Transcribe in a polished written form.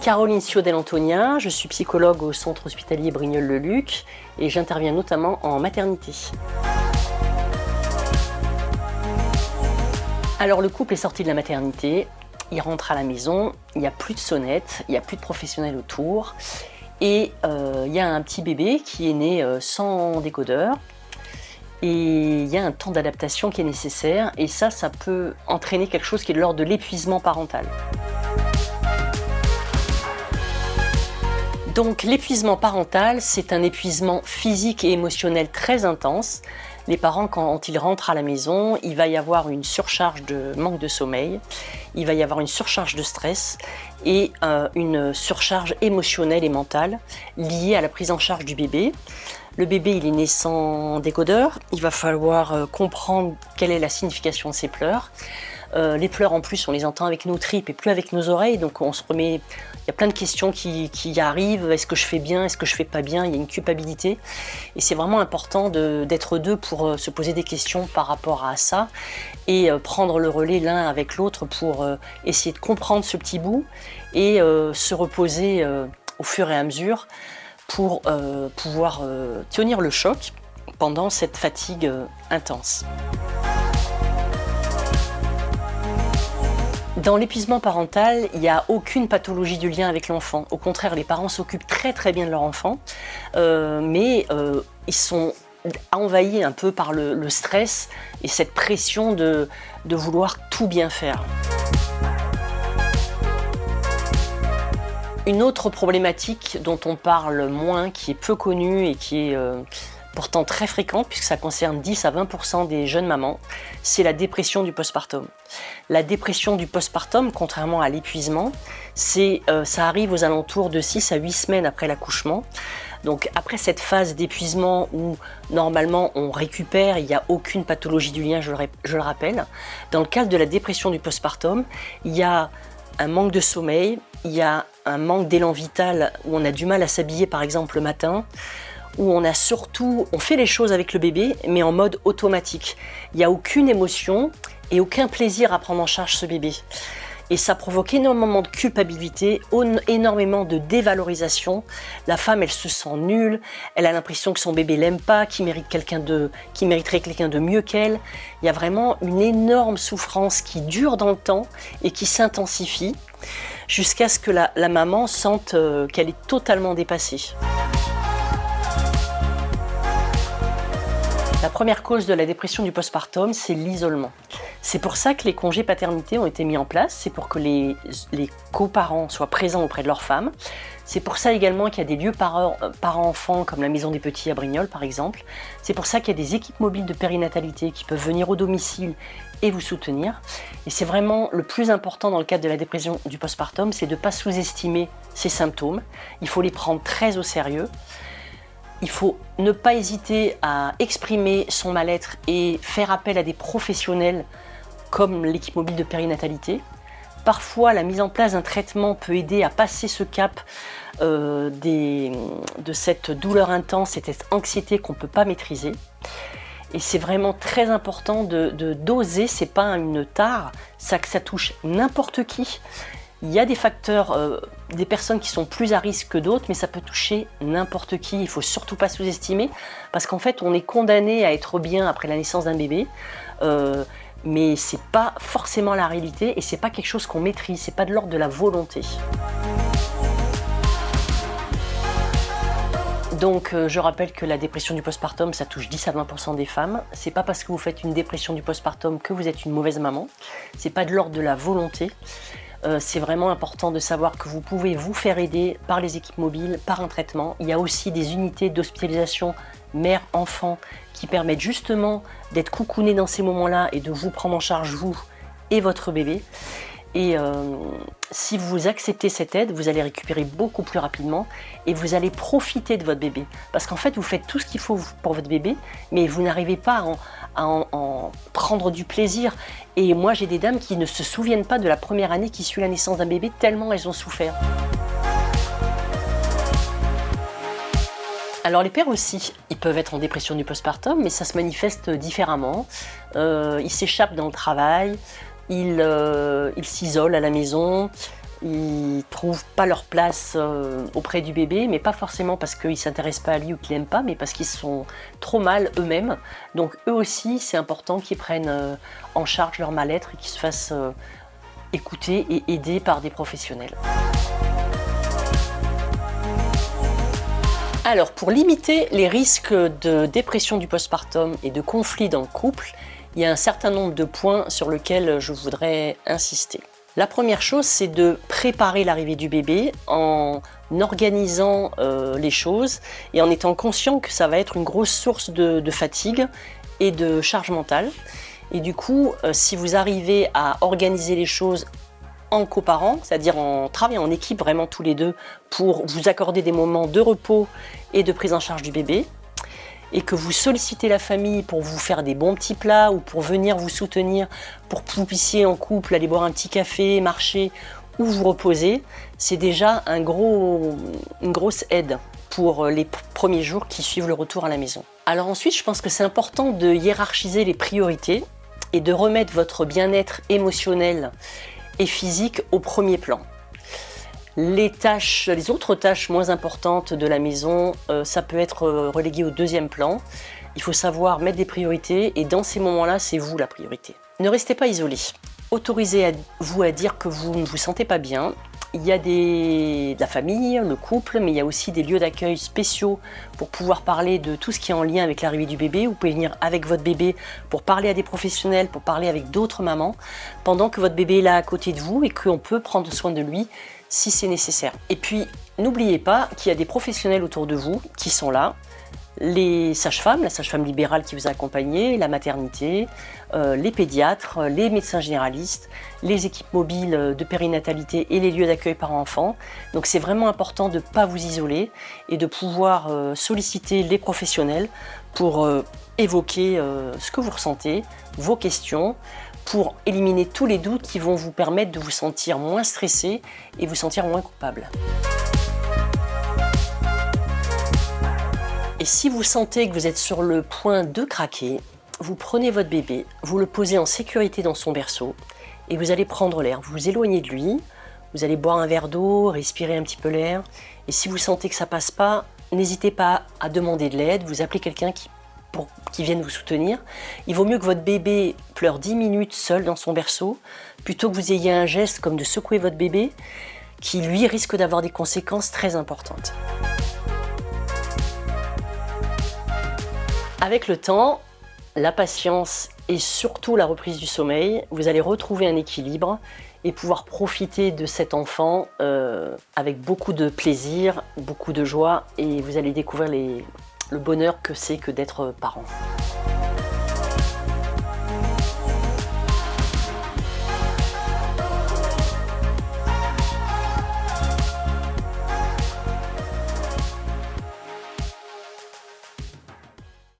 Caroline Ciodel-Antonia, je suis psychologue au centre hospitalier Brignoles-le-Luc et j'interviens notamment en maternité. Alors le couple est sorti de la maternité, il rentre à la maison, il n'y a plus de sonnette, il n'y a plus de professionnels autour et il y a un petit bébé qui est né sans décodeur et il y a un temps d'adaptation qui est nécessaire et ça peut entraîner quelque chose qui est de l'ordre de l'épuisement parental. Donc l'épuisement parental, c'est un épuisement physique et émotionnel très intense. Les parents, quand ils rentrent à la maison, il va y avoir une surcharge de manque de sommeil, il va y avoir une surcharge de stress et une surcharge émotionnelle et mentale liée à la prise en charge du bébé. Le bébé, il est né sans décodeur, il va falloir comprendre quelle est la signification de ses pleurs. Les pleurs en plus on les entend avec nos tripes et plus avec nos oreilles, donc on se remet, il y a plein de questions qui arrivent, est-ce que je fais bien, est-ce que je fais pas bien, il y a une culpabilité et c'est vraiment important d'être deux pour se poser des questions par rapport à ça et prendre le relais l'un avec l'autre pour essayer de comprendre ce petit bout et se reposer au fur et à mesure pour pouvoir tenir le choc pendant cette fatigue intense. Dans l'épuisement parental, il n'y a aucune pathologie du lien avec l'enfant. Au contraire, les parents s'occupent très bien de leur enfant, mais ils sont envahis un peu par le stress et cette pression de vouloir tout bien faire. Une autre problématique dont on parle moins, qui est peu connue et qui est pourtant très fréquente, puisque ça concerne 10 à 20% des jeunes mamans, c'est la dépression du postpartum. La dépression du postpartum, contrairement à l'épuisement, ça arrive aux alentours de 6 à 8 semaines après l'accouchement. Donc après cette phase d'épuisement où normalement on récupère, il n'y a aucune pathologie du lien, je le rappelle, dans le cadre de la dépression du postpartum, il y a un manque de sommeil, il y a un manque d'élan vital où on a du mal à s'habiller par exemple le matin, où on fait les choses avec le bébé, mais en mode automatique. Il n'y a aucune émotion et aucun plaisir à prendre en charge ce bébé. Et ça provoque énormément de culpabilité, énormément de dévalorisation. La femme, elle se sent nulle, elle a l'impression que son bébé l'aime pas, qu'il mériterait quelqu'un de mieux qu'elle. Il y a vraiment une énorme souffrance qui dure dans le temps et qui s'intensifie jusqu'à ce que la maman sente qu'elle est totalement dépassée. La première cause de la dépression du postpartum, c'est l'isolement. C'est pour ça que les congés paternité ont été mis en place, c'est pour que les coparents soient présents auprès de leurs femmes. C'est pour ça également qu'il y a des lieux parents-enfants comme la Maison des Petits à Brignoles par exemple. C'est pour ça qu'il y a des équipes mobiles de périnatalité qui peuvent venir au domicile et vous soutenir. Et c'est vraiment le plus important dans le cadre de la dépression du postpartum, c'est de ne pas sous-estimer ces symptômes. Il faut les prendre très au sérieux. Il faut ne pas hésiter à exprimer son mal-être et faire appel à des professionnels comme l'équipe mobile de périnatalité. Parfois, la mise en place d'un traitement peut aider à passer ce cap de cette douleur intense et cette anxiété qu'on ne peut pas maîtriser. Et c'est vraiment très important de doser, c'est pas une tare, ça touche n'importe qui. Il y a des facteurs, des personnes qui sont plus à risque que d'autres, mais ça peut toucher n'importe qui. Il ne faut surtout pas sous-estimer, parce qu'en fait, on est condamné à être bien après la naissance d'un bébé, mais ce n'est pas forcément la réalité et ce n'est pas quelque chose qu'on maîtrise, ce n'est pas de l'ordre de la volonté. Donc je rappelle que la dépression du postpartum, ça touche 10 à 20% des femmes. C'est pas parce que vous faites une dépression du postpartum que vous êtes une mauvaise maman. C'est pas de l'ordre de la volonté. C'est vraiment important de savoir que vous pouvez vous faire aider par les équipes mobiles, par un traitement. Il y a aussi des unités d'hospitalisation mère-enfant qui permettent justement d'être coucouné dans ces moments-là et de vous prendre en charge, vous et votre bébé. Et si vous acceptez cette aide, vous allez récupérer beaucoup plus rapidement et vous allez profiter de votre bébé. Parce qu'en fait, vous faites tout ce qu'il faut pour votre bébé, mais vous n'arrivez pas à en prendre du plaisir. Et moi, j'ai des dames qui ne se souviennent pas de la première année qui suit la naissance d'un bébé, tellement elles ont souffert. Alors les pères aussi, ils peuvent être en dépression du postpartum, mais ça se manifeste différemment. Ils s'échappent dans le travail, ils s'isolent à la maison, ils trouvent pas leur place auprès du bébé, mais pas forcément parce qu'ils s'intéressent pas à lui ou qu'ils l'aiment pas, mais parce qu'ils sont trop mal eux-mêmes. Donc eux aussi, c'est important qu'ils prennent en charge leur mal-être et qu'ils se fassent écouter et aider par des professionnels. Alors, pour limiter les risques de dépression du postpartum et de conflits dans le couple, il y a un certain nombre de points sur lesquels je voudrais insister. La première chose, c'est de préparer l'arrivée du bébé en organisant les choses et en étant conscient que ça va être une grosse source de fatigue et de charge mentale. Et du coup, si vous arrivez à organiser les choses en coparents, c'est-à-dire en travaillant en équipe vraiment tous les deux pour vous accorder des moments de repos et de prise en charge du bébé, et que vous sollicitez la famille pour vous faire des bons petits plats ou pour venir vous soutenir, pour que vous puissiez en couple aller boire un petit café, marcher ou vous reposer, c'est déjà une grosse aide pour les premiers jours qui suivent le retour à la maison. Alors ensuite, je pense que c'est important de hiérarchiser les priorités et de remettre votre bien-être émotionnel et physique au premier plan. Les autres tâches moins importantes de la maison, ça peut être relégué au deuxième plan. Il faut savoir mettre des priorités et dans ces moments-là, c'est vous la priorité. Ne restez pas isolé. Autorisez-vous à dire que vous ne vous sentez pas bien. Il y a de la famille, le couple, mais il y a aussi des lieux d'accueil spéciaux pour pouvoir parler de tout ce qui est en lien avec l'arrivée du bébé. Vous pouvez venir avec votre bébé pour parler à des professionnels, pour parler avec d'autres mamans, pendant que votre bébé est là à côté de vous et qu'on peut prendre soin de lui si c'est nécessaire. Et puis, n'oubliez pas qu'il y a des professionnels autour de vous qui sont là. Les sages-femmes, la sage-femme libérale qui vous a accompagné, la maternité, les pédiatres, les médecins généralistes, les équipes mobiles de périnatalité et les lieux d'accueil parents-enfants. Donc c'est vraiment important de ne pas vous isoler et de pouvoir solliciter les professionnels pour évoquer ce que vous ressentez, vos questions, pour éliminer tous les doutes qui vont vous permettre de vous sentir moins stressé et vous sentir moins coupable. Et si vous sentez que vous êtes sur le point de craquer, vous prenez votre bébé, vous le posez en sécurité dans son berceau et vous allez prendre l'air. Vous vous éloignez de lui, vous allez boire un verre d'eau, respirer un petit peu l'air. Et si vous sentez que ça passe pas, n'hésitez pas à demander de l'aide, vous appelez quelqu'un qui vienne vous soutenir. Il vaut mieux que votre bébé pleure 10 minutes seul dans son berceau, plutôt que vous ayez un geste comme de secouer votre bébé, qui lui risque d'avoir des conséquences très importantes. Avec le temps, la patience et surtout la reprise du sommeil, vous allez retrouver un équilibre et pouvoir profiter de cet enfant avec beaucoup de plaisir, beaucoup de joie et vous allez découvrir le bonheur que c'est que d'être parent.